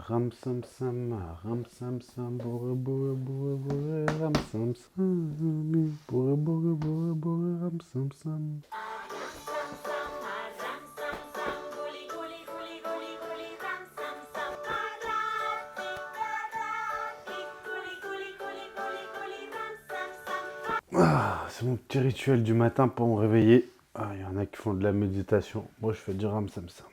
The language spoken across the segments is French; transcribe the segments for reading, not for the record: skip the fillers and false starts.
ram sam sam, ram sam sam, bourre bourre bourre bourre, ram sam sam, bourre bourre bourre bourre, ram sam sam. Ah, c'est mon petit rituel du matin pour me réveiller. Ah, il y en a qui font de la méditation. Moi, je fais du ram sam sam.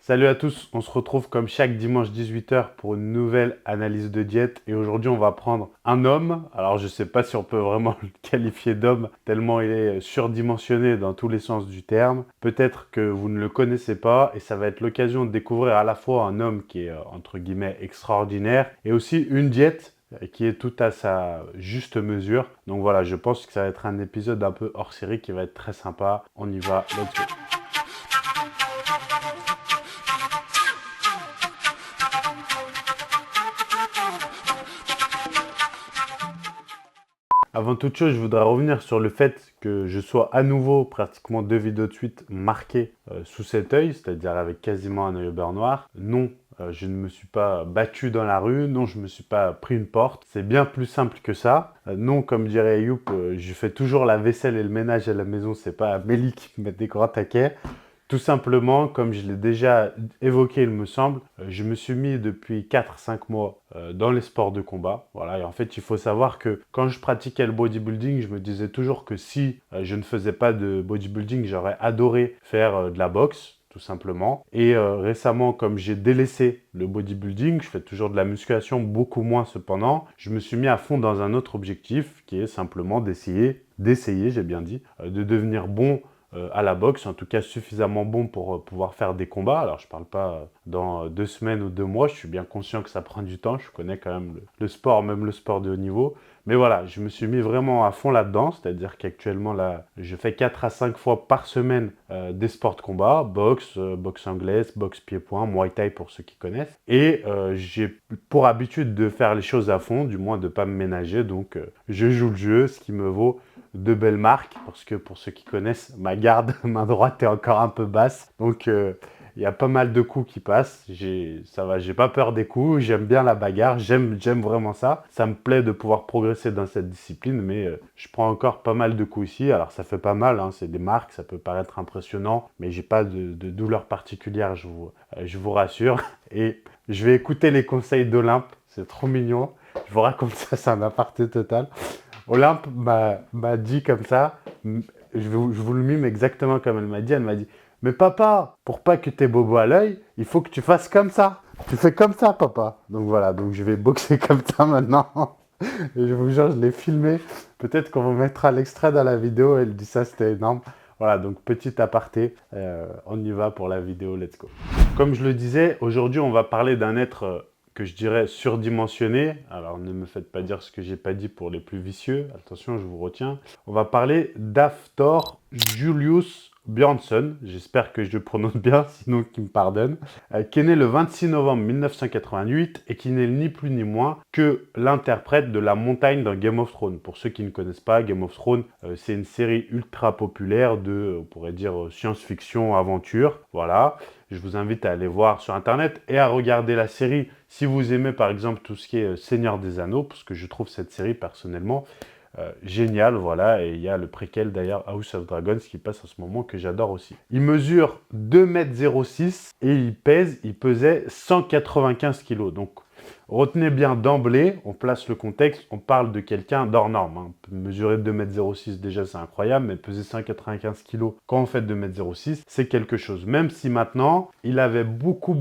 Salut à tous, on se retrouve comme chaque dimanche 18h pour une nouvelle analyse de diète. Et aujourd'hui, on va prendre un homme. Alors, je ne sais pas si on peut vraiment le qualifier d'homme, tellement il est surdimensionné dans tous les sens du terme. Peut-être que vous ne le connaissez pas et ça va être l'occasion de découvrir à la fois un homme qui est, entre guillemets, extraordinaire et aussi une diète qui est tout à sa juste mesure. Donc voilà, je pense que ça va être un épisode un peu hors série qui va être très sympa. On y va, let's go. Avant toute chose, je voudrais revenir sur le fait que je sois à nouveau, pratiquement 2 vidéos de suite, marqué sous cet œil, c'est-à-dire avec quasiment un œil au beurre noir. Non, je ne me suis pas battu dans la rue, non, je ne me suis pas pris une porte. C'est bien plus simple que ça. Non, comme dirait Youp, je fais toujours la vaisselle et le ménage à la maison, c'est pas Amélie qui me met des grands taquets. Tout simplement, comme je l'ai déjà évoqué, il me semble, je me suis mis depuis 4-5 mois dans les sports de combat. Voilà. Et en fait, il faut savoir que quand je pratiquais le bodybuilding, je me disais toujours que si je ne faisais pas de bodybuilding, j'aurais adoré faire de la boxe, tout simplement. Et récemment, comme j'ai délaissé le bodybuilding, je fais toujours de la musculation, beaucoup moins cependant, je me suis mis à fond dans un autre objectif qui est simplement d'essayer, j'ai bien dit, de devenir bon à la boxe, en tout cas suffisamment bon pour pouvoir faire des combats. Alors je ne parle pas dans 2 semaines ou 2 mois, je suis bien conscient que ça prend du temps, je connais quand même le sport, même le sport de haut niveau. Mais voilà, je me suis mis vraiment à fond là-dedans, c'est-à-dire qu'actuellement là, je fais 4 à 5 fois par semaine des sports de combat, boxe, boxe anglaise, boxe pied-point, muay thai pour ceux qui connaissent. Et j'ai pour habitude de faire les choses à fond, du moins de ne pas me ménager, donc je joue le jeu, ce qui me vaut de belles marques, parce que pour ceux qui connaissent, ma garde, main droite est encore un peu basse, donc il y a pas mal de coups qui passent, ça va, j'ai pas peur des coups, j'aime bien la bagarre, j'aime vraiment ça, ça me plaît de pouvoir progresser dans cette discipline, mais je prends encore pas mal de coups ici, alors ça fait pas mal, hein, c'est des marques, ça peut paraître impressionnant, mais j'ai pas de douleur particulière, je vous rassure, et je vais écouter les conseils d'Olympe, c'est trop mignon, je vous raconte ça, c'est un aparté total. Olympe m'a dit comme ça, je vous le mime exactement comme elle m'a dit. Elle m'a dit, mais papa, pour pas que t'aies bobo à l'œil, il faut que tu fasses comme ça. Tu fais comme ça, papa. Donc voilà, donc je vais boxer comme ça maintenant. Et je vous jure, je l'ai filmé. Peut-être qu'on vous mettra l'extrait dans la vidéo. Elle dit ça, c'était énorme. Voilà, donc petit aparté. On y va pour la vidéo, let's go. Comme je le disais, aujourd'hui, on va parler d'un être que je dirais surdimensionné. Alors ne me faites pas dire ce que j'ai pas dit pour les plus vicieux. Attention, je vous retiens. On va parler d'Hafthor Julius Björnsson. J'espère que je le prononce bien, sinon qu'il me pardonne. Qui est né le 26 novembre 1988 et qui n'est ni plus ni moins que l'interprète de la montagne dans Game of Thrones. Pour ceux qui ne connaissent pas, Game of Thrones, c'est une série ultra populaire de, on pourrait dire, science-fiction, aventure. Voilà. Je vous invite à aller voir sur Internet et à regarder la série si vous aimez par exemple tout ce qui est Seigneur des Anneaux, parce que je trouve cette série personnellement géniale, voilà. Et il y a le préquel d'ailleurs, House of Dragons, qui passe en ce moment, que j'adore aussi. Il mesure 2,06 m et il pesait 195 kg. Donc retenez bien d'emblée, on place le contexte, on parle de quelqu'un d'hors norme. Hein. Mesurer 2,06 m déjà c'est incroyable, mais peser 195 kg quand on fait 2,06 m, c'est quelque chose. Même si maintenant, il avait beaucoup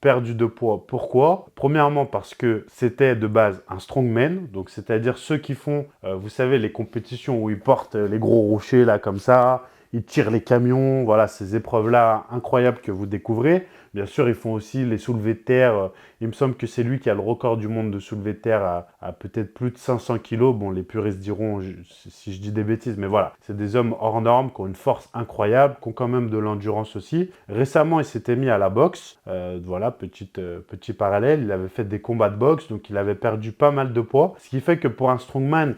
perdu de poids. Pourquoi? Premièrement parce que c'était de base un strongman, donc c'est-à-dire ceux qui font, vous savez, les compétitions où ils portent les gros rochers là comme ça, ils tirent les camions, voilà, ces épreuves-là incroyables que vous découvrez. Bien sûr, ils font aussi les soulevés de terre. Il me semble que c'est lui qui a le record du monde de soulevés de terre à peut-être plus de 500 kg. Bon, les puristes diront si je dis des bêtises, mais voilà. C'est des hommes hors normes qui ont une force incroyable, qui ont quand même de l'endurance aussi. Récemment, il s'était mis à la boxe. Voilà, petit parallèle. Il avait fait des combats de boxe, donc il avait perdu pas mal de poids. Ce qui fait que pour un strongman,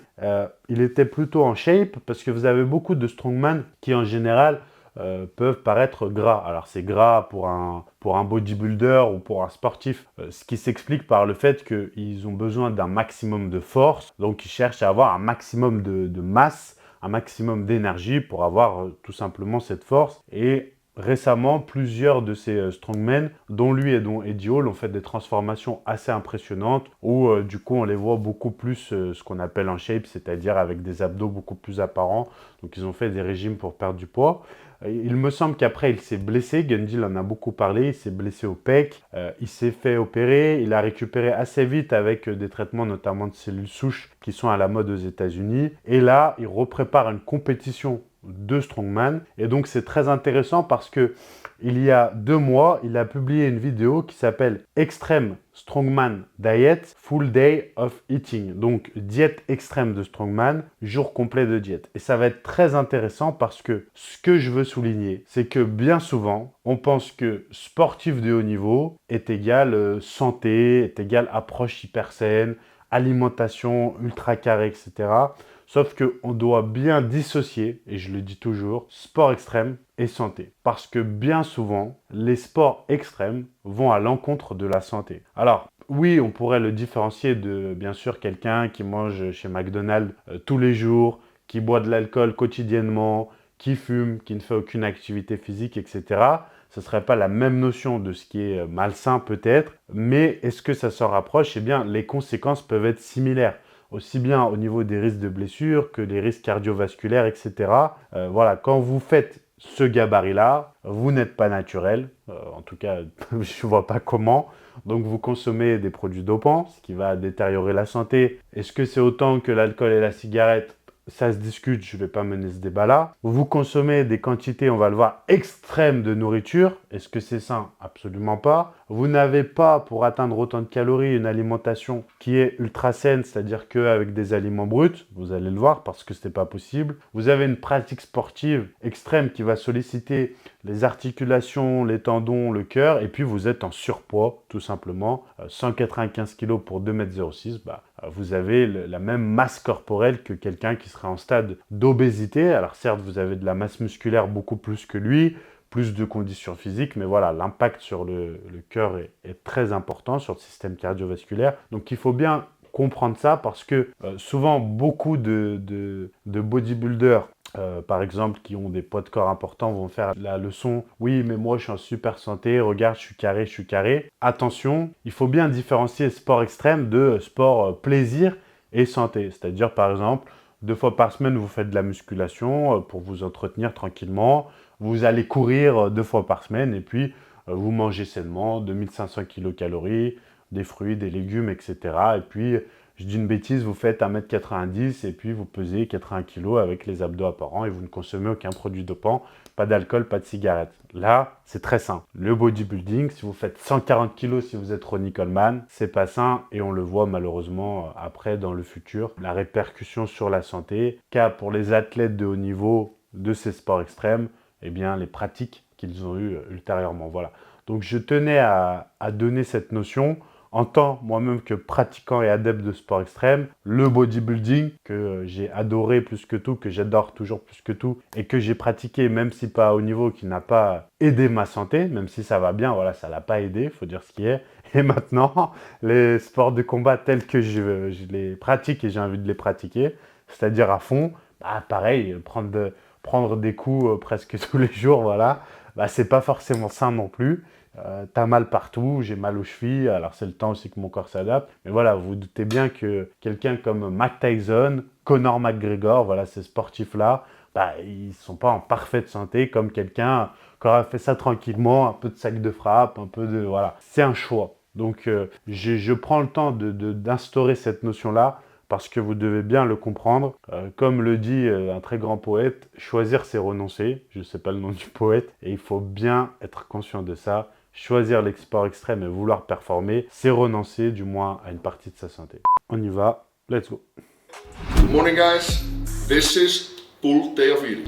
il était plutôt en shape, parce que vous avez beaucoup de strongman qui, en général, peuvent paraître gras. Alors c'est gras pour un bodybuilder ou pour un sportif, ce qui s'explique par le fait qu'ils ont besoin d'un maximum de force, donc ils cherchent à avoir un maximum de masse, un maximum d'énergie pour avoir tout simplement cette force. Et récemment, plusieurs de ces strongmen, dont lui et dont Eddie Hall, ont fait des transformations assez impressionnantes où du coup on les voit beaucoup plus ce qu'on appelle en shape, c'est-à-dire avec des abdos beaucoup plus apparents. Donc ils ont fait des régimes pour perdre du poids. Il me semble qu'après il s'est blessé, Gundil en a beaucoup parlé, il s'est blessé au pec, il s'est fait opérer, il a récupéré assez vite avec des traitements notamment de cellules souches qui sont à la mode aux États-Unis. Et là, il reprépare une compétition de strongman. Et donc c'est très intéressant parce que il y a 2 mois, il a publié une vidéo qui s'appelle Extreme Strongman Diet Full Day of Eating. Donc diète extrême de strongman, jour complet de diète. Et ça va être très intéressant parce que ce que je veux souligner, c'est que bien souvent, on pense que sportif de haut niveau est égal santé, est égal approche hyper saine, alimentation ultra carrée, etc. Sauf qu'on doit bien dissocier, et je le dis toujours, sport extrême et santé. Parce que bien souvent, les sports extrêmes vont à l'encontre de la santé. Alors, oui, on pourrait le différencier de, bien sûr, quelqu'un qui mange chez McDonald's tous les jours, qui boit de l'alcool quotidiennement, qui fume, qui ne fait aucune activité physique, etc. Ce ne serait pas la même notion de ce qui est malsain peut-être, mais est-ce que ça s'en rapproche? Eh bien, les conséquences peuvent être similaires, aussi bien au niveau des risques de blessures que des risques cardiovasculaires, etc. Voilà, quand vous faites ce gabarit-là, vous n'êtes pas naturel, en tout cas, je ne vois pas comment. Donc vous consommez des produits dopants, ce qui va détériorer la santé. Est-ce que c'est autant que l'alcool et la cigarette? Ça se discute, je ne vais pas mener ce débat-là. Vous consommez des quantités, on va le voir, extrêmes de nourriture. Est-ce que c'est sain? Absolument pas. Vous n'avez pas, pour atteindre autant de calories, une alimentation qui est ultra saine, c'est-à-dire qu'avec des aliments bruts, vous allez le voir parce que ce n'est pas possible. Vous avez une pratique sportive extrême qui va solliciter les articulations, les tendons, le cœur, et puis vous êtes en surpoids, tout simplement. 195 kg pour 2,06 m, vous avez la même masse corporelle que quelqu'un qui serait en stade d'obésité. Alors certes, vous avez de la masse musculaire beaucoup plus que lui, plus de conditions physiques, mais voilà, l'impact sur le cœur est très important, sur le système cardiovasculaire. Donc il faut bien comprendre ça parce que souvent, beaucoup de bodybuilders, par exemple, qui ont des poids de corps importants, vont faire la leçon « Oui, mais moi, je suis en super santé, regarde, je suis carré, je suis carré ». Attention, il faut bien différencier sport extrême de sport plaisir et santé. C'est-à-dire, par exemple, 2 fois par semaine, vous faites de la musculation pour vous entretenir tranquillement. Vous allez courir 2 fois par semaine et puis vous mangez sainement 2500 kcal, des fruits, des légumes, etc. Et puis, je dis une bêtise, vous faites 1,90 m et puis vous pesez 80 kg avec les abdos apparents et vous ne consommez aucun produit dopant, pas d'alcool, pas de cigarette. Là, c'est très sain. Le bodybuilding, si vous faites 140 kg si vous êtes Ronnie Coleman, c'est pas sain et on le voit malheureusement après dans le futur. La répercussion sur la santé, car pour les athlètes de haut niveau de ces sports extrêmes, eh bien les pratiques qu'ils ont eues ultérieurement. Voilà. Donc je tenais à donner cette notion. En tant moi-même que pratiquant et adepte de sport extrême, le bodybuilding que j'ai adoré plus que tout, que j'adore toujours plus que tout et que j'ai pratiqué même si pas à haut niveau, qui n'a pas aidé ma santé, même si ça va bien, voilà, ça l'a pas aidé, il faut dire ce qui est. Et maintenant, les sports de combat tels que je les pratique et j'ai envie de les pratiquer, c'est-à-dire à fond, bah pareil, prendre des coups presque tous les jours, voilà, bah c'est pas forcément sain non plus. T'as mal partout, j'ai mal aux chevilles, alors c'est le temps aussi que mon corps s'adapte. Mais voilà, vous vous doutez bien que quelqu'un comme Mike Tyson, Conor McGregor, voilà, ces sportifs-là, bah, ils ne sont pas en parfaite santé comme quelqu'un qui aura fait ça tranquillement, un peu de sac de frappe, un peu de... Voilà, c'est un choix. Donc, je prends le temps d'instaurer cette notion-là parce que vous devez bien le comprendre. Comme le dit un très grand poète, choisir c'est renoncer. Je ne sais pas le nom du poète. Et il faut bien être conscient de ça. Choisir les sports extrêmes et vouloir performer, c'est renoncer du moins à une partie de sa santé. On y va, let's go. Good morning guys, this is full day of eating.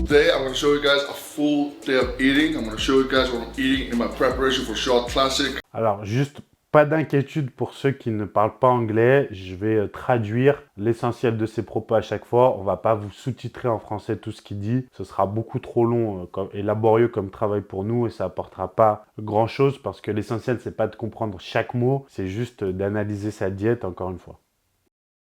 Today I'm going to show you guys a full day of eating. I'm going to show you guys what I'm eating in my preparation for Shot Classic. Alors juste pas d'inquiétude pour ceux qui ne parlent pas anglais. Je vais traduire l'essentiel de ses propos à chaque fois. On va pas vous sous-titrer en français tout ce qu'il dit. Ce sera beaucoup trop long et laborieux comme travail pour nous et ça apportera pas grand-chose parce que l'essentiel, c'est pas de comprendre chaque mot, c'est juste d'analyser sa diète encore une fois.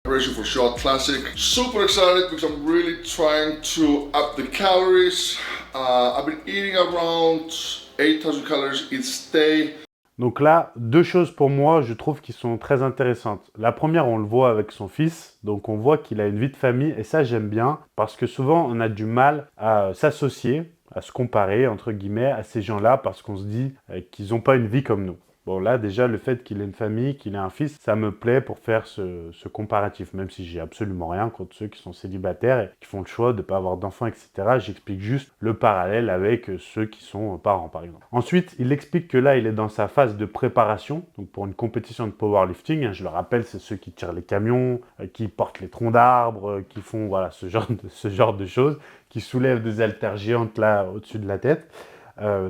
Preparation for Short Classic. Super excited because I'm really trying to up the calories. I've been eating around 8,000 calories each day. Donc là, deux choses pour moi, je trouve qui sont très intéressantes. La première, on le voit avec son fils. Donc on voit qu'il a une vie de famille et ça, j'aime bien parce que souvent, on a du mal à s'associer, à se comparer, entre guillemets, à ces gens-là parce qu'on se dit qu'ils n'ont pas une vie comme nous. Bon, là, déjà, le fait qu'il ait une famille, qu'il ait un fils, ça me plaît pour faire ce comparatif, même si j'ai absolument rien contre ceux qui sont célibataires et qui font le choix de ne pas avoir d'enfants, etc. J'explique juste le parallèle avec ceux qui sont parents, par exemple. Ensuite, il explique que là, il est dans sa phase de préparation, donc pour une compétition de powerlifting. Hein, je le rappelle, c'est ceux qui tirent les camions, qui portent les troncs d'arbres, qui font voilà, ce genre de choses, qui soulèvent des haltères géantes là, au-dessus de la tête.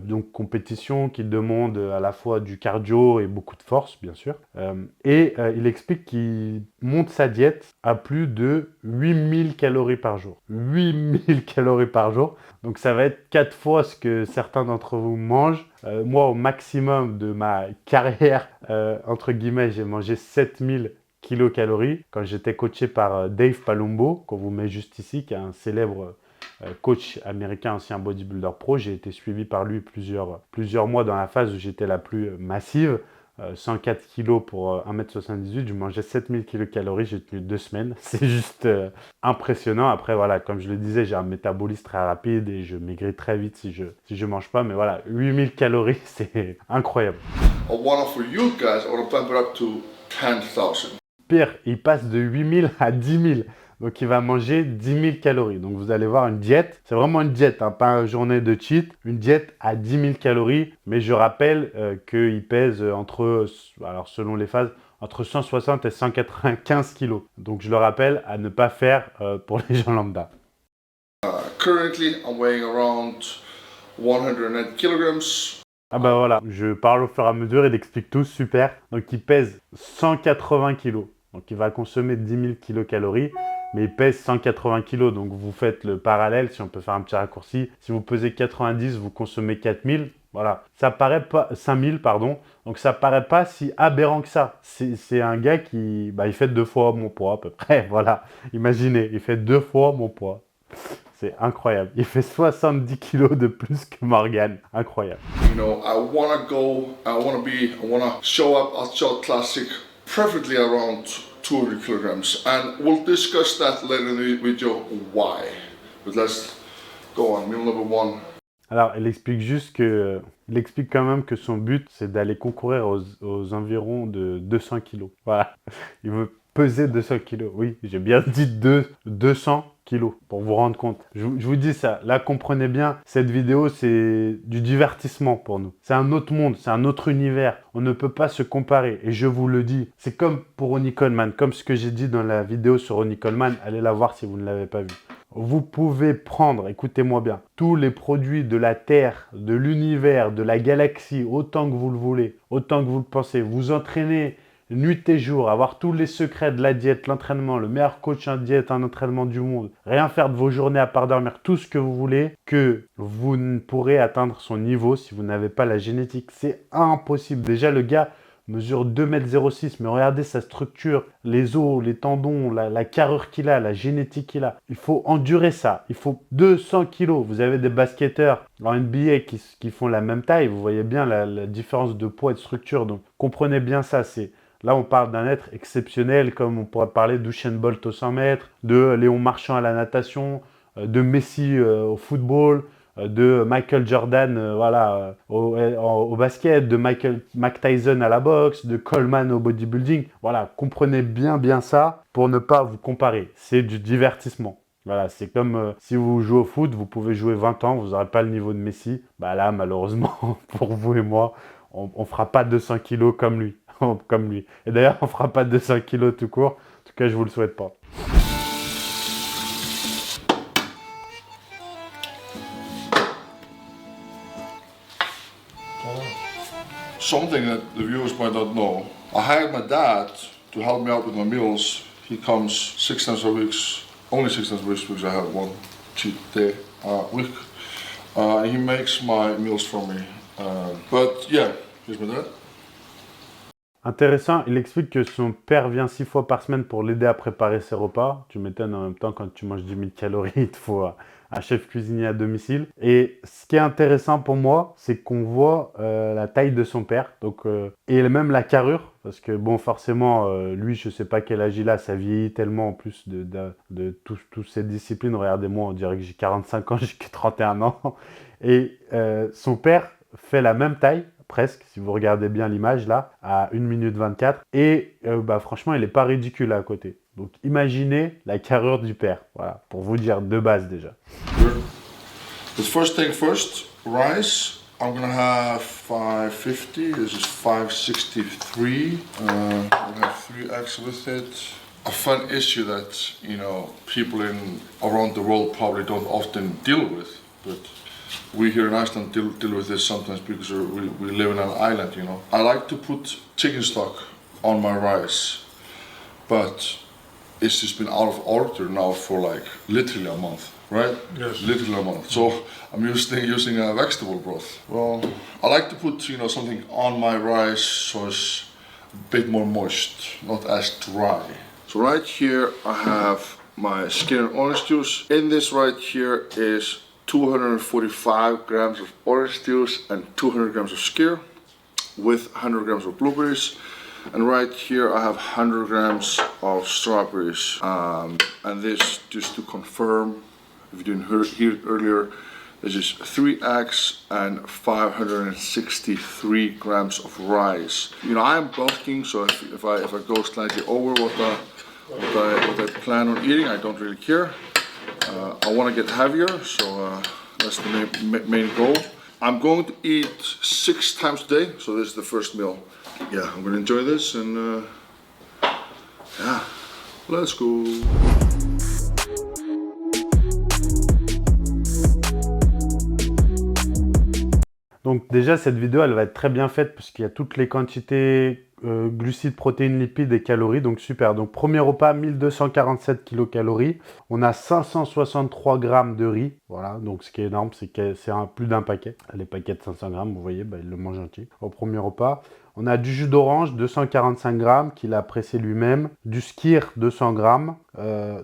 Donc compétition qui demande à la fois du cardio et beaucoup de force, bien sûr. Il explique qu'il monte sa diète à plus de 8000 calories par jour. 8000 calories par jour. Donc ça va être 4 fois ce que certains d'entre vous mangent. Moi, au maximum de ma carrière, entre guillemets, j'ai mangé 7000 kilocalories quand j'étais coaché par Dave Palumbo, qu'on vous met juste ici, qui est un célèbre coach américain, ancien bodybuilder pro. J'ai été suivi par lui plusieurs mois dans la phase où j'étais la plus massive. 104 kg pour 1m78, je mangeais 7000 kilocalories, j'ai tenu 2 semaines. C'est juste impressionnant. Après, voilà, comme je le disais, j'ai un métabolisme très rapide et je maigris très vite si je mange pas. Mais voilà, 8000 calories, c'est incroyable. For you guys, I want to pump it up to 10,000. Pire, il passe de 8000 à 10 000. Donc, il va manger 10 000 calories. Donc, vous allez voir une diète. C'est vraiment une diète, hein, pas une journée de cheat. Une diète à 10 000 calories. Mais je rappelle qu'il pèse alors selon les phases, entre 160 et 195 kilos. Donc, je le rappelle à ne pas faire pour les gens lambda. Currently, I'm weighing around 109 kilograms. Ah bah voilà, je parle au fur et à mesure, il explique tout, super. Donc, il pèse 180 kilos. Donc, il va consommer 10 000 kilocalories. Mais il pèse 180 kg, donc vous faites le parallèle, si on peut faire un petit raccourci. Si vous pesez 90, vous consommez 4000, voilà. Ça paraît pas, 5000, pardon. Donc ça paraît pas si aberrant que ça. C'est un gars qui, il fait 2 fois mon poids à peu près, voilà. Imaginez, il fait 2 fois mon poids. C'est incroyable. Il fait 70 kg de plus que Morgan. Incroyable. You know, I wanna show up at Short Classic perfectly around 200 kilograms, and we'll discuss that later in the video why. But let's go on. Meal number 1. Alors, il explique quand même que son but, c'est d'aller concourir aux environs de 200 kilos. Voilà. Il veut peser 200 kilos. Oui, j'ai bien dit 200 kilos, pour vous rendre compte. Je vous dis ça, là, comprenez bien, cette vidéo, c'est du divertissement pour nous. C'est un autre monde, c'est un autre univers. On ne peut pas se comparer. Et je vous le dis, c'est comme pour Ronnie Coleman, comme ce que j'ai dit dans la vidéo sur Ronnie Coleman. Allez la voir si vous ne l'avez pas vue. Vous pouvez prendre, écoutez-moi bien, tous les produits de la Terre, de l'univers, de la galaxie, autant que vous le voulez, autant que vous le pensez, vous entraîner nuit et jour, avoir tous les secrets de la diète, l'entraînement, le meilleur coach en diète, en entraînement du monde, rien faire de vos journées à part dormir, tout ce que vous voulez, que vous ne pourrez atteindre son niveau si vous n'avez pas la génétique. C'est impossible. Déjà, le gars mesure 2,06 m, mais regardez sa structure, les os, les tendons, la carrure qu'il a, la génétique qu'il a. Il faut endurer ça. Il faut 200 kilos. Vous avez des basketteurs en NBA qui font la même taille. Vous voyez bien la différence de poids et de structure. Donc, comprenez bien ça. Là, on parle d'un être exceptionnel, comme on pourrait parler d'Usain Bolt au 100 mètres, de Léon Marchand à la natation, de Messi au football, de Michael Jordan au basket, de Mike Tyson à la boxe, de Coleman au bodybuilding. Voilà, comprenez bien ça pour ne pas vous comparer. C'est du divertissement. Voilà, c'est comme si vous jouez au foot, vous pouvez jouer 20 ans, vous n'aurez pas le niveau de Messi. Bah là, malheureusement, pour vous et moi, on ne fera pas 200 kilos comme lui. Comme lui. Et d'ailleurs, on ne fera pas 200 kilos tout court. En tout cas, je ne vous le souhaite pas. something that the viewers might not know. I hired my dad to help me out with my meals. He comes 6 times a week, only 6 times a week because I have one cheat day a week. He makes my meals for me. But yeah, here's my dad. Intéressant, il explique que son père vient 6 fois par semaine pour l'aider à préparer ses repas. Tu m'étonnes, en même temps, quand tu manges 10 000 calories, il te faut un chef cuisinier à domicile. Et ce qui est intéressant pour moi, c'est qu'on voit la taille de son père, donc, et même la carrure, parce que bon, forcément, lui, je sais pas quel âge il a, ça vieillit tellement en plus de toutes ces disciplines. Regardez-moi, on dirait que j'ai 45 ans, j'ai que 31 ans. Et son père fait la même taille, presque, si vous regardez bien l'image là, à 1 minute 24. Et franchement, il n'est pas ridicule à côté. Donc imaginez la carrure du père. Voilà, pour vous dire de base déjà. The first thing first, rice. I'm gonna have 550. This is 563. We'll have 3 eggs with it. A fun issue that people around the world probably don't often deal with, but we here in Iceland deal with this sometimes because we live in an island, I like to put chicken stock on my rice, but it's just been out of order now for like literally a month, right? Yes. Literally a month. So I'm using a vegetable broth. Well, I like to put something on my rice so it's a bit more moist, not as dry. So right here I have my skin and orange juice. In this right here is 245 grams of orange juice and 200 grams of skyr with 100 grams of blueberries. And right here I have 100 grams of strawberries. And this, just to confirm, if you didn't hear it earlier, this is 3 eggs and 563 grams of rice. I'm bulking, so if I go slightly over what I plan on eating, I don't really care. I want to get heavier, so that's the main goal. I'm going to eat 6 times a day, so this is the first meal. Yeah, I'm going to enjoy this, and yeah, let's go. Donc déjà, cette vidéo, elle va être très bien faite parce qu'il y a toutes les quantités glucides, protéines, lipides et calories. Donc super. Donc premier repas, 1247 kilocalories. On a 563 grammes de riz. Voilà. Donc ce qui est énorme, c'est que c'est plus d'un paquet. Les paquets de 500 grammes, vous voyez, il le mange entier au premier repas. On a du jus d'orange, 245 grammes, qu'il a pressé lui-même. Du skyr, 200 grammes.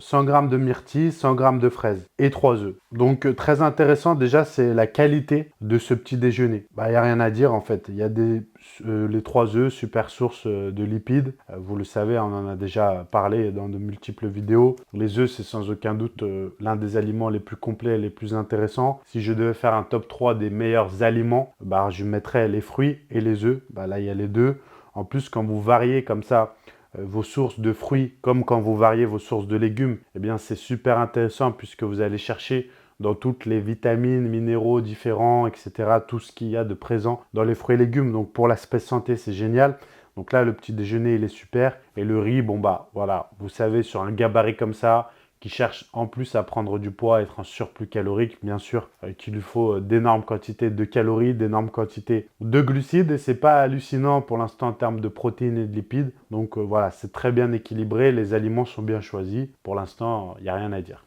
100 grammes de myrtille, 100 grammes de fraises et 3 œufs. Donc très intéressant déjà, c'est la qualité de ce petit déjeuner. Il n'y a rien à dire en fait. Il y a les 3 œufs, super source de lipides. Vous le savez, on en a déjà parlé dans de multiples vidéos. Les œufs, c'est sans aucun doute l'un des aliments les plus complets et les plus intéressants. Si je devais faire un top 3 des meilleurs aliments, je mettrais les fruits et les œufs. Là, il y a les deux. En plus, quand vous variez comme ça vos sources de fruits, comme quand vous variez vos sources de légumes, eh bien c'est super intéressant puisque vous allez chercher dans toutes les vitamines, minéraux différents, etc. Tout ce qu'il y a de présent dans les fruits et légumes. Donc pour l'aspect santé, c'est génial. Donc là, le petit déjeuner, il est super. Et le riz, voilà, vous savez, sur un gabarit comme ça, qui cherche en plus à prendre du poids, à être en surplus calorique, bien sûr, qu'il lui faut d'énormes quantités de calories, d'énormes quantités de glucides. Et c'est pas hallucinant pour l'instant en termes de protéines et de lipides. Donc voilà, c'est très bien équilibré. Les aliments sont bien choisis. Pour l'instant, il n'y a rien à dire.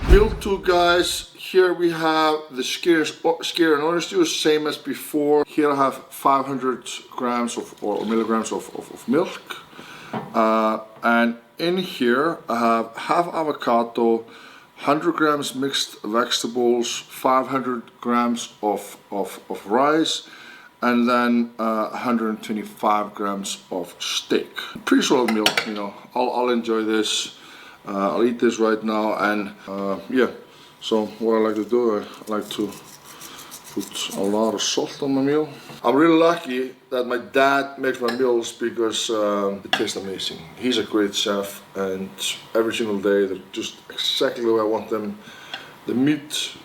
Meal 2, guys. Here we have the skyr and orange juice, same as before. Here I have 500 grams or milligrams of milk. And in here I have half avocado, 100 grams mixed vegetables, 500 grams of rice, and then 125 grams of steak. Pretty solid meal, I'll enjoy this. I'll eat this right now, and yeah, so what I like to do, I like to put a lot of salt on my meal. I'm really lucky that my dad makes my meals because it tastes amazing. He's a great chef, and every single day they're just exactly the way I want them. The meat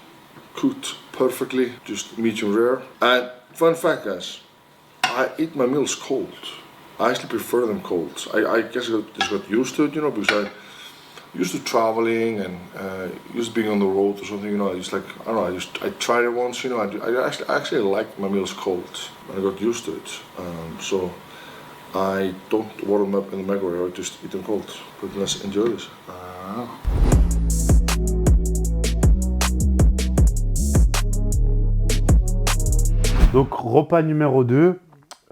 cooked perfectly, just medium rare. And fun fact, guys, I eat my meals cold. I actually prefer them cold. I guess I just got used to it, because used to traveling and used to being on the road or something, I just like, I don't know, I tried it once, I actually like my meals cold, and I got used to it. So I don't warm them up in the microwave, I just eat them cold. But let's enjoy this. Donc repas numéro 2,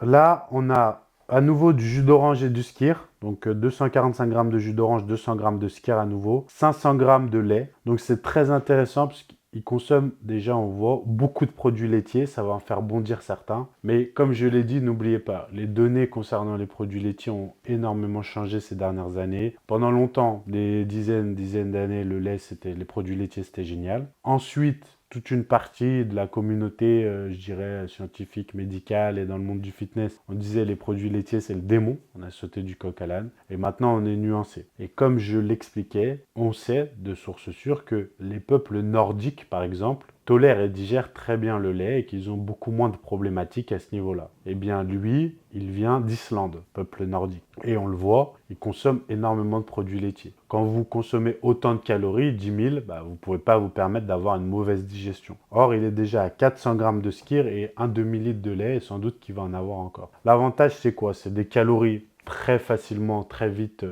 là on a à nouveau du jus d'orange et du skyr, donc 245 g de jus d'orange, 200 g de skyr à nouveau, 500 g de lait. Donc c'est très intéressant parce qu'ils consomment déjà, on voit, beaucoup de produits laitiers, ça va en faire bondir certains. Mais comme je l'ai dit, n'oubliez pas, les données concernant les produits laitiers ont énormément changé ces dernières années. Pendant longtemps, des dizaines d'années, le lait, les produits laitiers, c'était génial. Ensuite, toute une partie de la communauté, je dirais, scientifique, médicale et dans le monde du fitness, on disait les produits laitiers, c'est le démon. On a sauté du coq à l'âne. Et maintenant, on est nuancé. Et comme je l'expliquais, on sait de sources sûres que les peuples nordiques, par exemple, tolèrent et digèrent très bien le lait et qu'ils ont beaucoup moins de problématiques à ce niveau-là. Eh bien, lui, il vient d'Islande, peuple nordique. Et on le voit, il consomme énormément de produits laitiers. Quand vous consommez autant de calories, 10 000, vous ne pouvez pas vous permettre d'avoir une mauvaise digestion. Or, il est déjà à 400 g de skyr et un demi-litre de lait, et sans doute qu'il va en avoir encore. L'avantage, c'est quoi? C'est des calories très facilement, très vite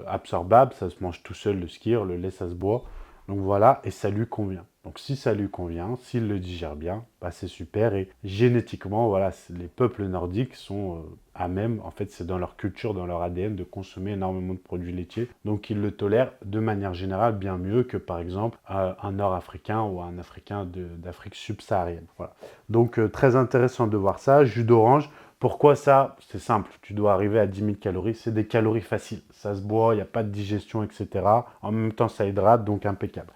absorbables. Ça se mange tout seul, le skyr, le lait, ça se boit. Donc voilà, et ça lui convient. Donc si ça lui convient, s'il le digère bien, c'est super. Et génétiquement, voilà, les peuples nordiques sont à même, en fait c'est dans leur culture, dans leur ADN de consommer énormément de produits laitiers. Donc ils le tolèrent de manière générale bien mieux que par exemple un Nord-Africain ou un Africain d'Afrique subsaharienne. Voilà. Donc très intéressant de voir ça. Jus d'orange. Pourquoi ça? C'est simple, tu dois arriver à 10 000 calories, c'est des calories faciles. Ça se boit, il n'y a pas de digestion, etc. En même temps, ça hydrate, donc impeccable.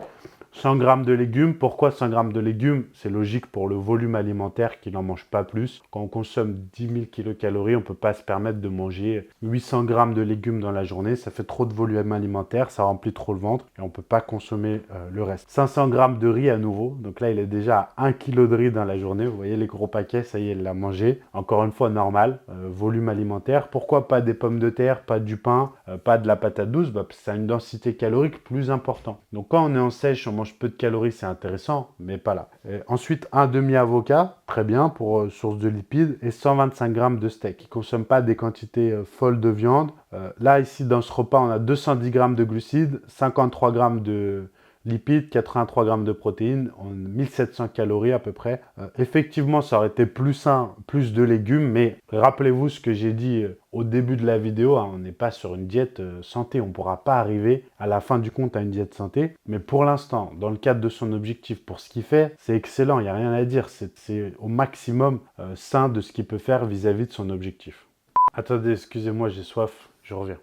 100 g de légumes. Pourquoi 100 g de légumes? C'est logique pour le volume alimentaire qu'il n'en mange pas plus. Quand on consomme 10 000 kilocalories, on ne peut pas se permettre de manger 800 g de légumes dans la journée. Ça fait trop de volume alimentaire, ça remplit trop le ventre et on ne peut pas consommer le reste. 500 g de riz à nouveau. Donc là, il est déjà à 1 kg de riz dans la journée. Vous voyez les gros paquets, ça y est, il l'a mangé. Encore une fois, normal, volume alimentaire. Pourquoi pas des pommes de terre, pas du pain, pas de la patate douce? Parce que ça a une densité calorique plus importante. Donc quand on est en sèche, on mange peu de calories, c'est intéressant, mais pas là. Ensuite, un demi-avocat, très bien pour source de lipides, et 125 g de steak. Ils ne consomment pas des quantités folles de viande. Là, ici, dans ce repas, on a 210 g de glucides, 53 g de lipides, 83 g de protéines, 1700 calories à peu près. Effectivement, ça aurait été plus sain, plus de légumes, mais rappelez-vous ce que j'ai dit au début de la vidéo, on n'est pas sur une diète santé, on ne pourra pas arriver à la fin du compte à une diète santé, mais pour l'instant, dans le cadre de son objectif, pour ce qu'il fait, c'est excellent, il n'y a rien à dire, c'est au maximum sain de ce qu'il peut faire vis-à-vis de son objectif. Attendez, excusez-moi, j'ai soif, je reviens.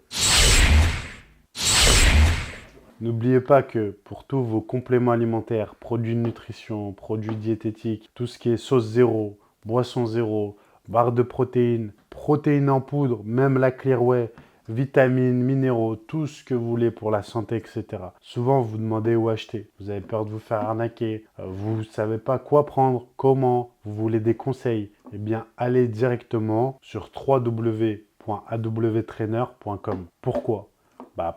N'oubliez pas que pour tous vos compléments alimentaires, produits de nutrition, produits diététiques, tout ce qui est sauce zéro, boisson zéro, barre de protéines, protéines en poudre, même la Clearway, vitamines, minéraux, tout ce que vous voulez pour la santé, etc. Souvent, vous demandez où acheter. Vous avez peur de vous faire arnaquer. Vous ne savez pas quoi prendre, comment. Vous voulez des conseils. Eh bien, allez directement sur www.awtrainer.com. Pourquoi?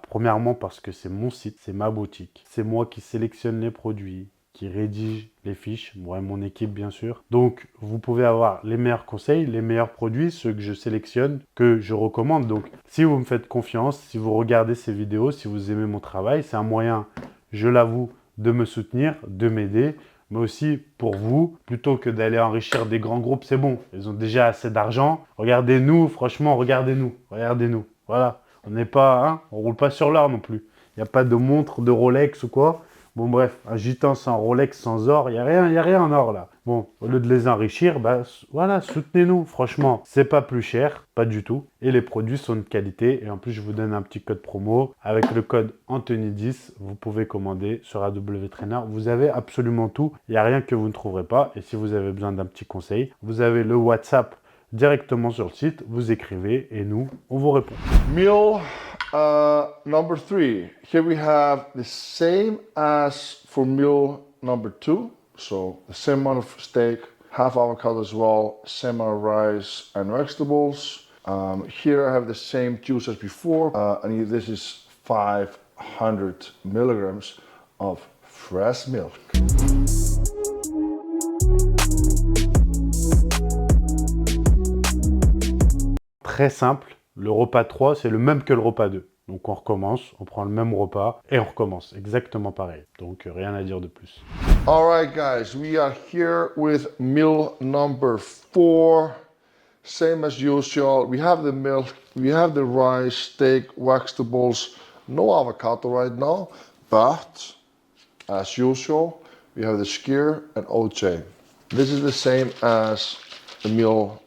Premièrement parce que c'est mon site, c'est ma boutique. C'est moi qui sélectionne les produits, qui rédige les fiches, moi et mon équipe bien sûr. Donc vous pouvez avoir les meilleurs conseils, les meilleurs produits, ceux que je sélectionne, que je recommande. Donc si vous me faites confiance, si vous regardez ces vidéos, si vous aimez mon travail, c'est un moyen, je l'avoue, de me soutenir, de m'aider, mais aussi pour vous, plutôt que d'aller enrichir des grands groupes, c'est bon, ils ont déjà assez d'argent. Regardez-nous, franchement, regardez-nous. Voilà. On n'est pas, on roule pas sur l'or non plus. Il n'y a pas de montre, de Rolex ou quoi. Bon bref, un gitan sans Rolex, sans or, il n'y a rien en or là. Bon, au lieu de les enrichir, voilà, soutenez-nous. Franchement, c'est pas plus cher, pas du tout. Et les produits sont de qualité. Et en plus, je vous donne un petit code promo. Avec le code Anthony10, vous pouvez commander sur AW Trainer. Vous avez absolument tout. Il n'y a rien que vous ne trouverez pas. Et si vous avez besoin d'un petit conseil, vous avez le WhatsApp directement sur le site, vous écrivez et nous, on vous répond. Meal number 3. Here we have the same as for meal number 2. So the same amount of steak, half avocado as well, same amount of rice and vegetables. Here I have the same juice as before, and this is 5 500 milligrams of fresh milk. Très simple, le repas 3, c'est le même que le repas 2. Donc on recommence, on prend le même repas et on recommence, exactement pareil. Donc rien à dire de plus. Alright guys, we are here with meal number 4. Same as usual, we have the milk, we have the rice, steak, vegetables, no avocado right now, but as usual, we have the skyr and OJ. This is the same as the meal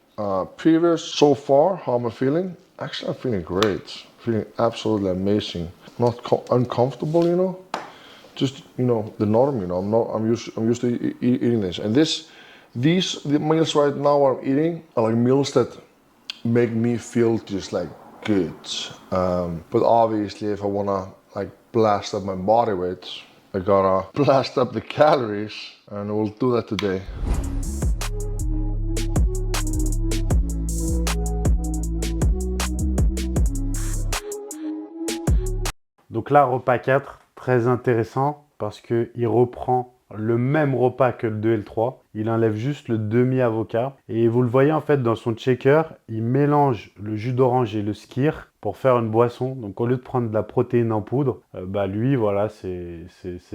previous. So far, how am I feeling? Actually, I'm feeling great. Feeling absolutely amazing. Not uncomfortable, you know. Just the norm, you know. I'm used to eating this. And the meals right now I'm eating are like meals that make me feel just like good. But obviously, if I wanna like blast up my body weight, I gotta blast up the calories, and we'll do that today. Donc là, repas 4, très intéressant parce qu'il reprend le même repas que le 2 et le 3. Il enlève juste le demi-avocat. Et vous le voyez en fait dans son shaker, il mélange le jus d'orange et le skyr pour faire une boisson. Donc au lieu de prendre de la protéine en poudre, lui voilà, c'est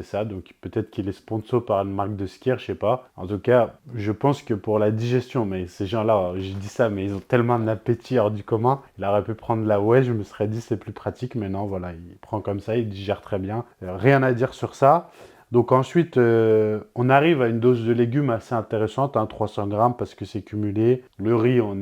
ça. Donc peut-être qu'il est sponsor par une marque de skyr, je sais pas. En tout cas, je pense que pour la digestion, mais ces gens-là, j'ai dit ça, mais ils ont tellement d'appétit hors du commun. Il aurait pu prendre la whey, je me serais dit c'est plus pratique, mais non, voilà, il prend comme ça, il digère très bien. Rien à dire sur ça. Donc ensuite, on arrive à une dose de légumes assez intéressante, 300 grammes parce que c'est cumulé. Le riz, on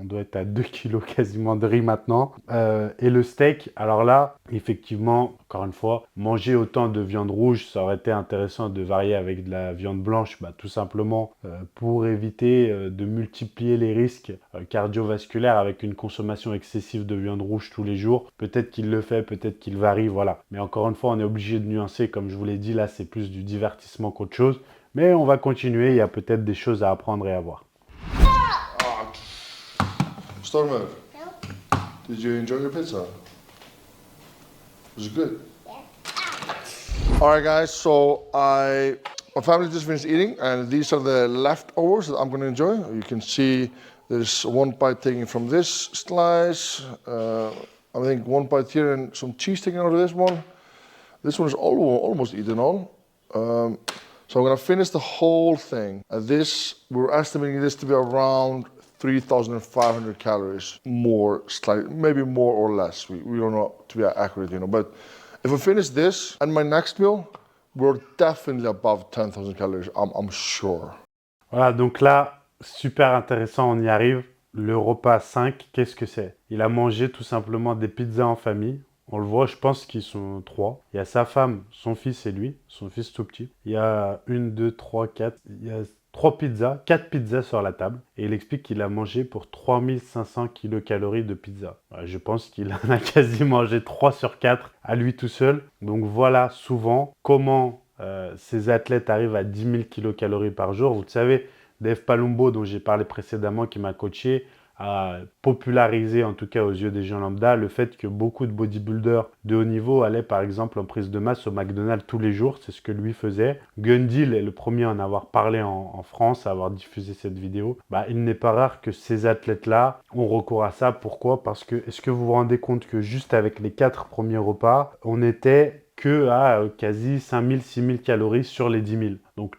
doit être à 2 kilos quasiment de riz maintenant. Et le steak, alors là, effectivement, encore une fois, manger autant de viande rouge, ça aurait été intéressant de varier avec de la viande blanche, tout simplement pour éviter de multiplier les risques cardiovasculaires avec une consommation excessive de viande rouge tous les jours. Peut-être qu'il le fait, peut-être qu'il varie, voilà. Mais encore une fois, on est obligé de nuancer, comme je vous l'ai dit, là, c'est plus du divertissement qu'autre chose. Mais on va continuer, il y a peut-être des choses à apprendre et à voir. Stormer, did you enjoy your pizza? Was it good? Yeah. All right, guys. So my family just finished eating, and these are the leftovers that I'm going to enjoy. You can see there's one bite taken from this slice. I think one bite here and some cheese taken out of this one. This one is almost eaten all. So I'm going to finish the whole thing. We're estimating this to be around 3,500 calories, maybe more or less. We don't know to be accurate, But if I finish this and my next meal, we're definitely above 10,000 calories, I'm sure. Voilà, donc là, super intéressant, on y arrive. Le repas 5, qu'est-ce que c'est? Il a mangé tout simplement des pizzas en famille. On le voit, je pense qu'ils sont 3. Il y a sa femme, son fils et lui, son fils tout petit. Il y a 1, 2, 3, 4. Il y a 4 pizzas sur la table. Et il explique qu'il a mangé pour 3500 kilocalories de pizza. Je pense qu'il en a quasi mangé 3 sur 4 à lui tout seul. Donc voilà souvent comment ces athlètes arrivent à 10 000 kilocalories par jour. Vous le savez, Dave Palumbo, dont j'ai parlé précédemment, qui m'a coaché, a popularisé, en tout cas aux yeux des gens lambda, le fait que beaucoup de bodybuilders de haut niveau allaient par exemple en prise de masse au McDonald's tous les jours. C'est ce que lui faisait. Gundil est le premier à en avoir parlé en France, à avoir diffusé cette vidéo. Il n'est pas rare que ces athlètes-là ont recours à ça. Pourquoi? Parce que, est-ce que vous vous rendez compte que juste avec les 4 premiers repas, on était que à quasi 5000, 6000 calories sur les 10 000. Donc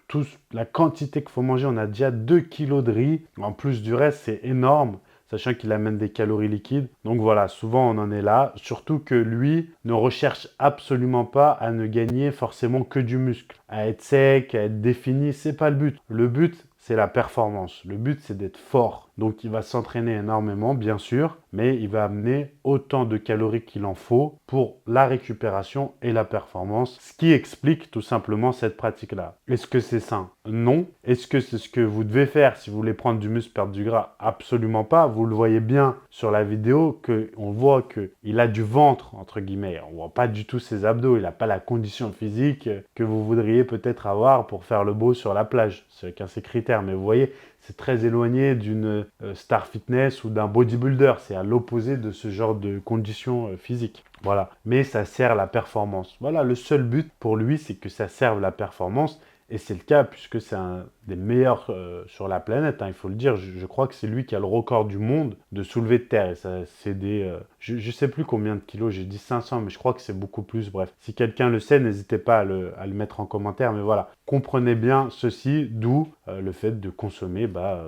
la quantité qu'il faut manger, on a déjà 2 kilos de riz. En plus du reste, c'est énorme, sachant qu'il amène des calories liquides. Donc voilà, souvent on en est là. Surtout que lui ne recherche absolument pas à ne gagner forcément que du muscle. À être sec, à être défini, c'est pas le but. Le but, c'est la performance. Le but, c'est d'être fort. Donc, il va s'entraîner énormément, bien sûr, mais il va amener autant de calories qu'il en faut pour la récupération et la performance, ce qui explique tout simplement cette pratique-là. Est-ce que c'est sain? Non. Est-ce que c'est ce que vous devez faire si vous voulez prendre du muscle, perdre du gras? Absolument pas. Vous le voyez bien sur la vidéo qu'on voit qu'il a du ventre, entre guillemets. On ne voit pas du tout ses abdos. Il n'a pas la condition physique que vous voudriez peut-être avoir pour faire le beau sur la plage. C'est qu'un de ses critères. Mais vous voyez, c'est très éloigné d'une star fitness ou d'un bodybuilder. C'est à l'opposé de ce genre de conditions physiques. Voilà. Mais ça sert la performance. Voilà, le seul but pour lui, c'est que ça serve la performance. Et c'est le cas puisque c'est un des meilleurs sur la planète, hein, il faut le dire. Je crois que c'est lui qui a le record du monde de soulevé de terre. Et ça, c'est des, je ne sais plus combien de kilos, j'ai dit 500, mais je crois que c'est beaucoup plus. Bref, si quelqu'un le sait, n'hésitez pas à le mettre en commentaire. Mais voilà, comprenez bien ceci, d'où le fait de consommer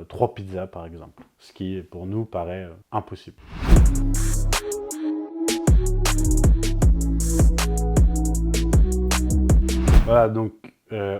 3 pizzas par exemple. Ce qui pour nous paraît impossible. Voilà, donc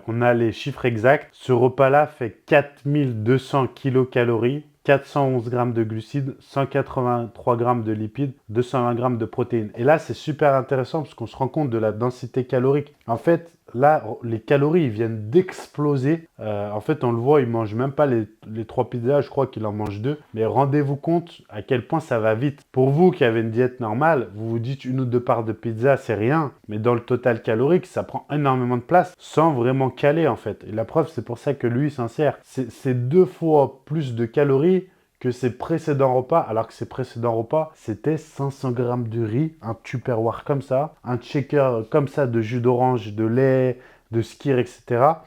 on a les chiffres exacts. Ce repas-là fait 4200 kilocalories, 411 grammes de glucides, 183 grammes de lipides, 220 grammes de protéines. Et là, c'est super intéressant parce qu'on se rend compte de la densité calorique. En fait, là, les calories, ils viennent d'exploser. En fait, on le voit, il ne mange même pas les 3 pizzas, je crois qu'il en mange 2. Mais rendez-vous compte à quel point ça va vite. Pour vous qui avez une diète normale, vous vous dites 1 ou 2 parts de pizza, c'est rien. Mais dans le total calorique, ça prend énormément de place sans vraiment caler en fait. Et la preuve, c'est pour ça que lui, il s'en sert. C'est 2 fois plus de calories que ses précédents repas, alors que ses précédents repas, c'était 500 grammes de riz, un Tupperware comme ça, un shaker comme ça de jus d'orange, de lait, de skyr, etc.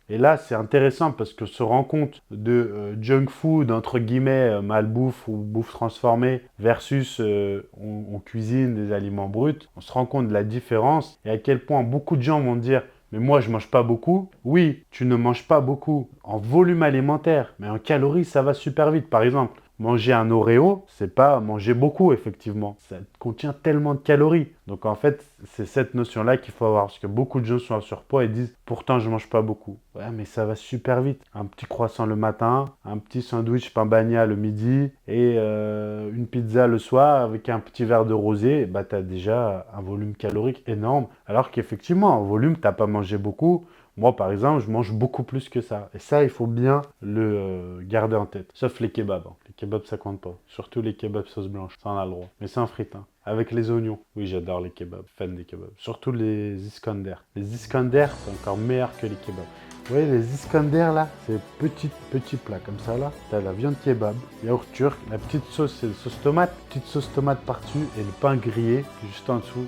Et là, c'est intéressant parce que se rend compte de junk food, entre guillemets, malbouffe ou bouffe transformée, versus on cuisine des aliments bruts, on se rend compte de la différence et à quel point beaucoup de gens vont dire mais moi, je ne mange pas beaucoup. Oui, tu ne manges pas beaucoup en volume alimentaire, mais en calories, ça va super vite. Par exemple, manger un Oreo, c'est pas manger beaucoup, effectivement. Ça contient tellement de calories. Donc, en fait, c'est cette notion-là qu'il faut avoir. Parce que beaucoup de gens sont en surpoids et disent « Pourtant, je ne mange pas beaucoup. » Ouais, mais ça va super vite. Un petit croissant le matin, un petit sandwich pain bagna le midi et une pizza le soir avec un petit verre de rosé, bah, tu as déjà un volume calorique énorme. Alors qu'effectivement, en volume, tu n'as pas mangé beaucoup. Moi, par exemple, je mange beaucoup plus que ça. Et ça, il faut bien le garder en tête. Sauf les kebabs. Hein. Les kebabs, ça compte pas. Surtout les kebabs sauce blanche. Ça, on a le droit. Mais c'est en frites. Hein. Avec les oignons. Oui, j'adore les kebabs. Fan des kebabs. Surtout les Iskander. Les Iskander, c'est encore meilleur que les kebabs. Vous voyez, les Iskander, là, c'est petits plats comme ça, là. T'as la viande kebab, yaourt turc, la petite sauce, c'est la sauce tomate. Petite sauce tomate par-dessus et le pain grillé juste en dessous.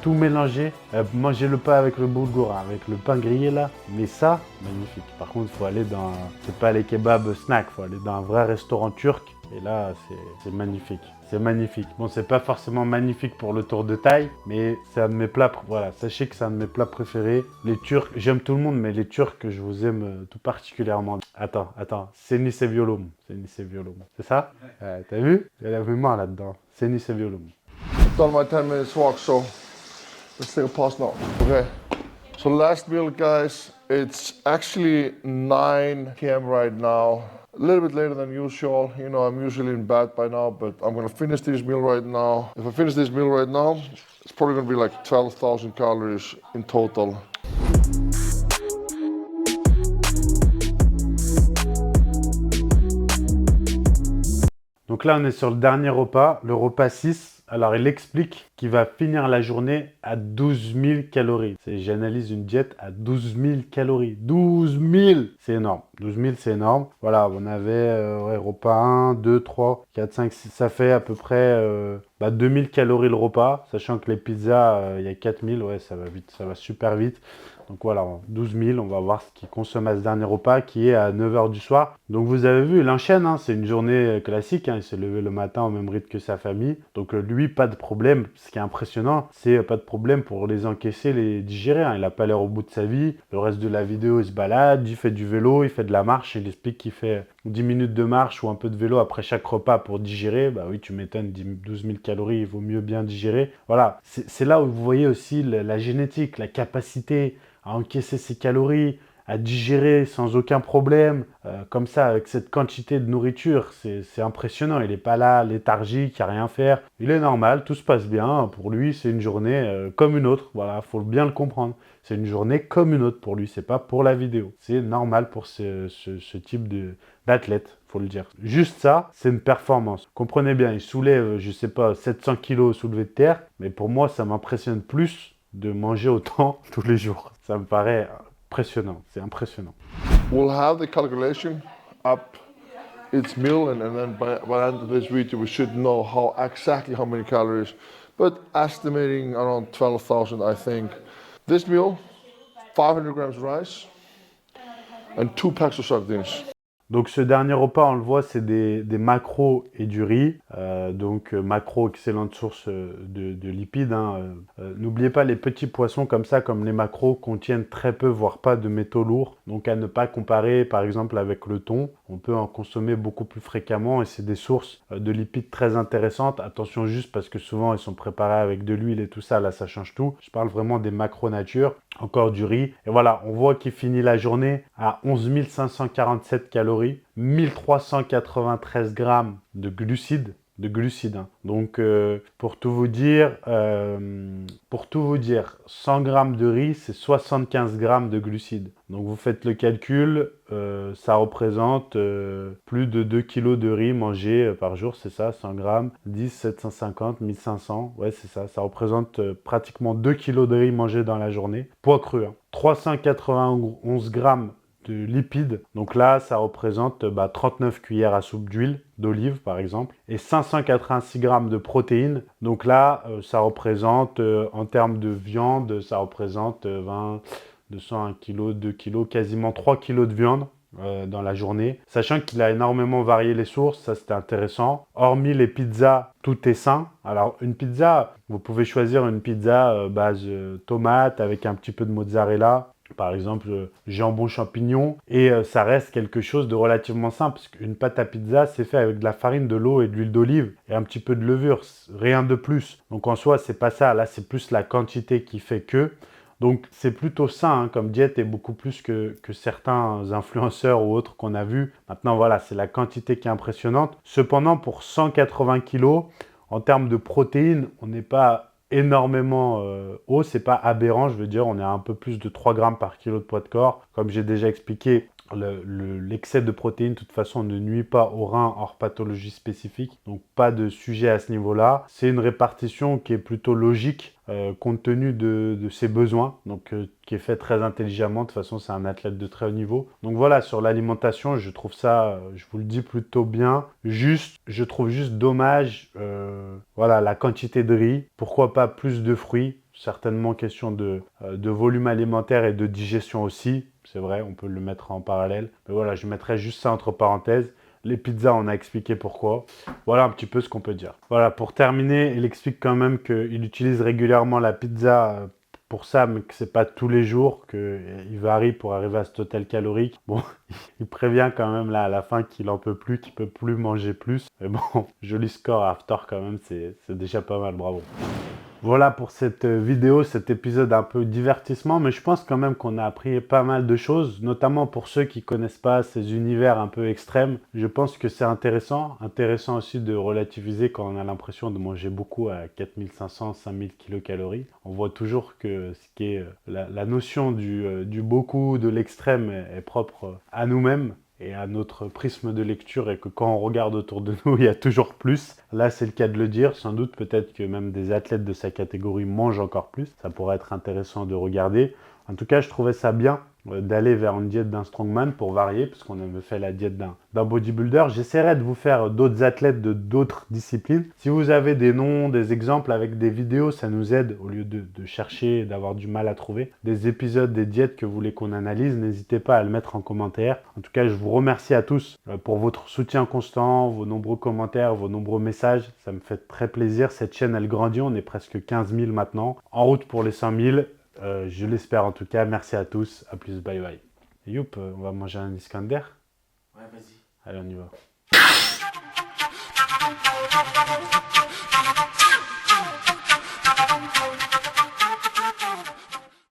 Tout mélangé, manger le pain avec le boulgour, avec le pain grillé là, mais ça, magnifique. Par contre, il faut aller dans, c'est pas les kebabs snack, il faut aller dans un vrai restaurant turc, et là, c'est magnifique. C'est magnifique. Bon, c'est pas forcément magnifique pour le tour de taille, mais c'est un de mes plats, voilà, sachez que c'est un de mes plats préférés. Les Turcs, j'aime tout le monde, mais les Turcs, je vous aime tout particulièrement. Attends, Seni Seviyorum. Seni Seviyorum. C'est ça? T'as vu? Il y a la mémoire là-dedans. Seni Seviyorum. Done my 10 minutes walk, so let's take a pause now. Okay. So last meal, guys, it's actually 9 p.m. right now. A little bit later than usual. You know, I'm usually in bed by now, but I'm gonna finish this meal right now. If I finish this meal right now, it's probably gonna be like 12,000 calories in total. Donc là, on est sur le dernier repas, le repas 6. Alors, il explique qu'il va finir la journée à 12 000 calories. J'analyse une diète à 12 000 calories. 12 000! C'est énorme. 12 000, c'est énorme. Voilà, on avait repas 1, 2, 3, 4, 5, 6. Ça fait à peu près 2 000 calories le repas. Sachant que les pizzas, il y a 4 000. Ouais, ça va vite. Ça va super vite. Donc voilà, 12 000, on va voir ce qu'il consomme à ce dernier repas qui est à 9 h du soir. Donc vous avez vu, il enchaîne, hein, c'est une journée classique, hein, il s'est levé le matin au même rythme que sa famille. Donc lui, pas de problème. Ce qui est impressionnant, c'est pas de problème pour les encaisser, les digérer. Hein. Il n'a pas l'air au bout de sa vie. Le reste de la vidéo, il se balade, il fait du vélo, il fait de la marche. Il explique qu'il fait 10 minutes de marche ou un peu de vélo après chaque repas pour digérer. Bah oui, tu m'étonnes, 12 000 calories, il vaut mieux bien digérer. Voilà, c'est là où vous voyez aussi la génétique, la capacité à encaisser ses calories, à digérer sans aucun problème, comme ça, avec cette quantité de nourriture, c'est impressionnant. Il n'est pas là, léthargique, à rien faire. Il est normal, tout se passe bien. Pour lui, c'est une journée comme une autre. Voilà, il faut bien le comprendre. C'est une journée comme une autre pour lui, c'est pas pour la vidéo. C'est normal pour ce type d'athlète, faut le dire. Juste ça, c'est une performance. Comprenez bien, il soulève, je sais pas, 700 kilos soulevés de terre, mais pour moi, ça m'impressionne plus de manger autant tous les jours. Ça me paraît impressionnant, c'est impressionnant. We'll have the calculation up its meal, and then by the end of this video, we should know exactly how many calories but estimating around 12,000, I think. This meal, 500 grams of rice and 2 packs of sardines. Donc ce dernier repas, on le voit, c'est des macros et du riz. Macros, excellente source de lipides, hein. N'oubliez pas, les petits poissons comme ça, comme les macros, contiennent très peu, voire pas de métaux lourds. Donc à ne pas comparer par exemple avec le thon. On peut en consommer beaucoup plus fréquemment et c'est des sources de lipides très intéressantes. Attention juste parce que souvent ils sont préparés avec de l'huile et tout ça, là ça change tout. Je parle vraiment des macros nature. Encore du riz. Et voilà, on voit qu'il finit la journée à 11 547 calories, 1393 grammes de glucides. Hein. Donc, pour tout vous dire, 100 grammes de riz, c'est 75 grammes de glucides. Donc, vous faites le calcul, ça représente plus de 2 kilos de riz mangé par jour, c'est ça, 100 grammes, 10, 750, 1500, ouais, c'est ça. Ça représente pratiquement 2 kilos de riz mangé dans la journée. Poids cru, hein. 391 grammes de lipides. Donc là, ça représente 39 cuillères à soupe d'huile d'olive, par exemple, et 586 grammes de protéines. Donc là, ça représente, en termes de viande, ça représente 200, 1 kg, 2 kg, quasiment 3 kg de viande dans la journée. Sachant qu'il a énormément varié les sources, ça c'était intéressant. Hormis les pizzas, tout est sain. Alors une pizza, vous pouvez choisir une pizza base tomate avec un petit peu de mozzarella. Par exemple, jambon champignon, et ça reste quelque chose de relativement simple, parce qu'une pâte à pizza, c'est fait avec de la farine, de l'eau et de l'huile d'olive, et un petit peu de levure, rien de plus. Donc en soi, c'est pas ça, là c'est plus la quantité qui fait que. Donc c'est plutôt sain hein, comme diète, et beaucoup plus que certains influenceurs ou autres qu'on a vus. Maintenant voilà, c'est la quantité qui est impressionnante. Cependant, pour 180 kg, en termes de protéines, on n'est pas énormément haut, c'est pas aberrant, je veux dire, on est à un peu plus de 3 grammes par kilo de poids de corps. Comme j'ai déjà expliqué, l'excès de protéines, de toute façon, ne nuit pas aux reins hors pathologie spécifique, donc pas de sujet à ce niveau-là. C'est une répartition qui est plutôt logique compte tenu de ses besoins, donc qui est fait très intelligemment. De toute façon, c'est un athlète de très haut niveau. Donc voilà, sur l'alimentation, je trouve ça, je vous le dis, plutôt bien. Juste, je trouve juste dommage, voilà, la quantité de riz. Pourquoi pas plus de fruits? Certainement question de volume alimentaire et de digestion aussi. C'est vrai, on peut le mettre en parallèle. Mais voilà, je mettrai juste ça entre parenthèses. Les pizzas, on a expliqué pourquoi. Voilà un petit peu ce qu'on peut dire. Voilà, pour terminer, il explique quand même qu'il utilise régulièrement la pizza pour ça, mais que c'est pas tous les jours, qu'il varie pour arriver à ce total calorique. Bon, il prévient quand même là à la fin qu'il en peut plus, qu'il peut plus manger plus. Mais bon, joli score after quand même, c'est déjà pas mal, bravo. Voilà pour cette vidéo, cet épisode un peu divertissement, mais je pense quand même qu'on a appris pas mal de choses, notamment pour ceux qui connaissent pas ces univers un peu extrêmes. Je pense que c'est intéressant aussi de relativiser quand on a l'impression de manger beaucoup à 4500, 5000 kcal. On voit toujours que ce qui est la notion du beaucoup, de l'extrême est propre à nous-mêmes et à notre prisme de lecture, et que quand on regarde autour de nous, il y a toujours plus. Là, c'est le cas de le dire. Sans doute, peut-être que même des athlètes de sa catégorie mangent encore plus. Ça pourrait être intéressant de regarder. En tout cas, je trouvais ça bien d'aller vers une diète d'un strongman pour varier, parce qu'on avait fait la diète d'un bodybuilder. J'essaierai de vous faire d'autres athlètes de d'autres disciplines. Si vous avez des noms, des exemples avec des vidéos, ça nous aide au lieu de chercher et d'avoir du mal à trouver des épisodes, des diètes que vous voulez qu'on analyse. N'hésitez pas à le mettre en commentaire. En tout cas, je vous remercie à tous pour votre soutien constant, vos nombreux commentaires, vos nombreux messages. Ça me fait très plaisir. Cette chaîne, elle grandit. On est presque 15 000 maintenant. En route pour les 100 000. Je l'espère en tout cas. Merci à tous. À plus. Bye bye. Youp, on va manger un Iskander. Ouais, vas-y. Allez, on y va.